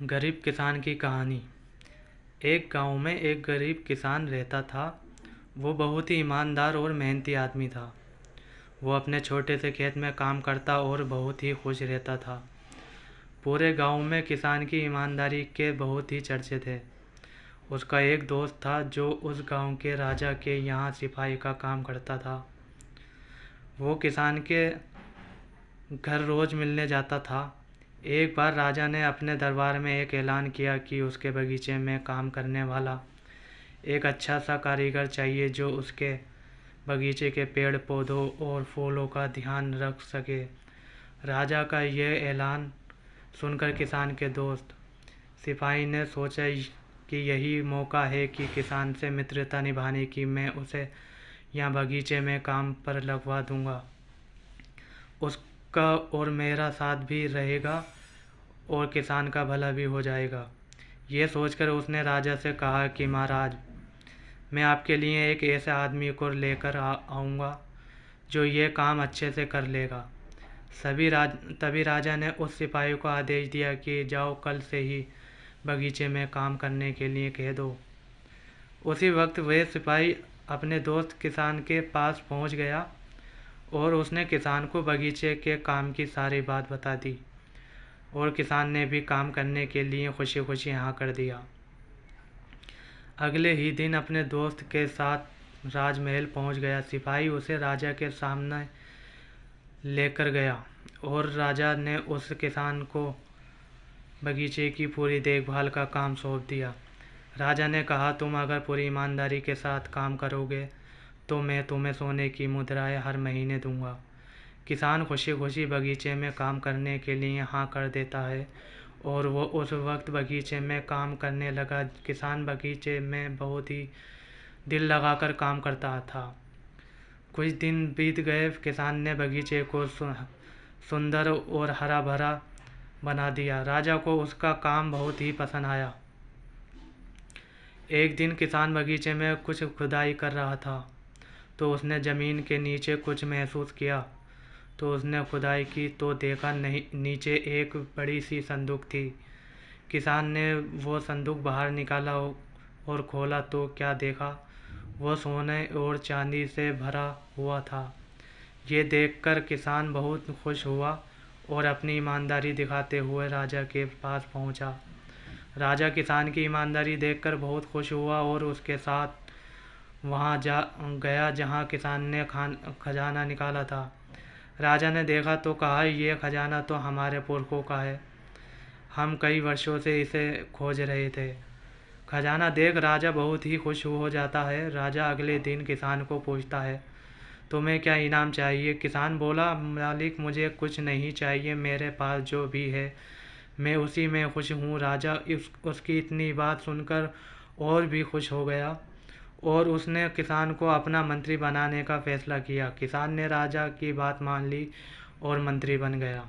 गरीब किसान की कहानी। एक गांव में एक गरीब किसान रहता था। वो बहुत ही ईमानदार और मेहनती आदमी था। वो अपने छोटे से खेत में काम करता और बहुत ही खुश रहता था। पूरे गांव में किसान की ईमानदारी के बहुत ही चर्चे थे। उसका एक दोस्त था जो उस गांव के राजा के यहाँ सिपाही का काम करता था। वो किसान के घर रोज़ मिलने जाता था। एक बार राजा ने अपने दरबार में एक ऐलान किया कि उसके बगीचे में काम करने वाला एक अच्छा सा कारीगर चाहिए जो उसके बगीचे के पेड़ पौधों और फूलों का ध्यान रख सके। राजा का यह ऐलान सुनकर किसान के दोस्त सिपाही ने सोचा कि यही मौका है कि किसान से मित्रता निभाने की। मैं उसे यहाँ बगीचे में काम पर लगवा दूंगा। उसका और मेरा साथ भी रहेगा और किसान का भला भी हो जाएगा। ये सोचकर उसने राजा से कहा कि महाराज, मैं आपके लिए एक ऐसे आदमी को लेकर आऊँगा जो ये काम अच्छे से कर लेगा। तभी राजा ने उस सिपाही को आदेश दिया कि जाओ, कल से ही बगीचे में काम करने के लिए कह दो। उसी वक्त वह सिपाही अपने दोस्त किसान के पास पहुंच गया और उसने किसान को बगीचे के काम की सारी बात बता दी और किसान ने भी काम करने के लिए खुशी खुशी हाँ कर दिया। अगले ही दिन अपने दोस्त के साथ राजमहल पहुंच गया। सिपाही उसे राजा के सामने लेकर गया और राजा ने उस किसान को बगीचे की पूरी देखभाल का काम सौंप दिया। राजा ने कहा, तुम अगर पूरी ईमानदारी के साथ काम करोगे तो मैं तुम्हें सोने की मुद्राएं हर महीने दूंगा। किसान खुशी खुशी बगीचे में काम करने के लिए हाँ कर देता है और वो उस वक्त बगीचे में काम करने लगा। किसान बगीचे में बहुत ही दिल लगाकर काम करता था। कुछ दिन बीत गए। किसान ने बगीचे को सुंदर और हरा भरा बना दिया। राजा को उसका काम बहुत ही पसंद आया। एक दिन किसान बगीचे में कुछ खुदाई कर रहा था तो उसने ज़मीन के नीचे कुछ महसूस किया। तो उसने खुदाई की तो देखा नहीं, नीचे एक बड़ी सी संदूक थी। किसान ने वो संदूक बाहर निकाला और खोला तो क्या देखा, वो सोने और चांदी से भरा हुआ था। ये देखकर किसान बहुत खुश हुआ और अपनी ईमानदारी दिखाते हुए राजा के पास पहुंचा। राजा किसान की ईमानदारी देखकर बहुत खुश हुआ और उसके साथ वहां जा गया जहां किसान ने खजाना निकाला था। राजा ने देखा तो कहा, यह खजाना तो हमारे पुरखों का है। हम कई वर्षों से इसे खोज रहे थे। खजाना देख राजा बहुत ही खुश हो जाता है। राजा अगले दिन किसान को पूछता है, तुम्हें क्या इनाम चाहिए? किसान बोला, मालिक, मुझे कुछ नहीं चाहिए, मेरे पास जो भी है मैं उसी में खुश हूँ। राजा उसकी इतनी बात सुनकर और भी खुश हो गया और उसने किसान को अपना मंत्री बनाने का फैसला किया। किसान ने राजा की बात मान ली और मंत्री बन गया।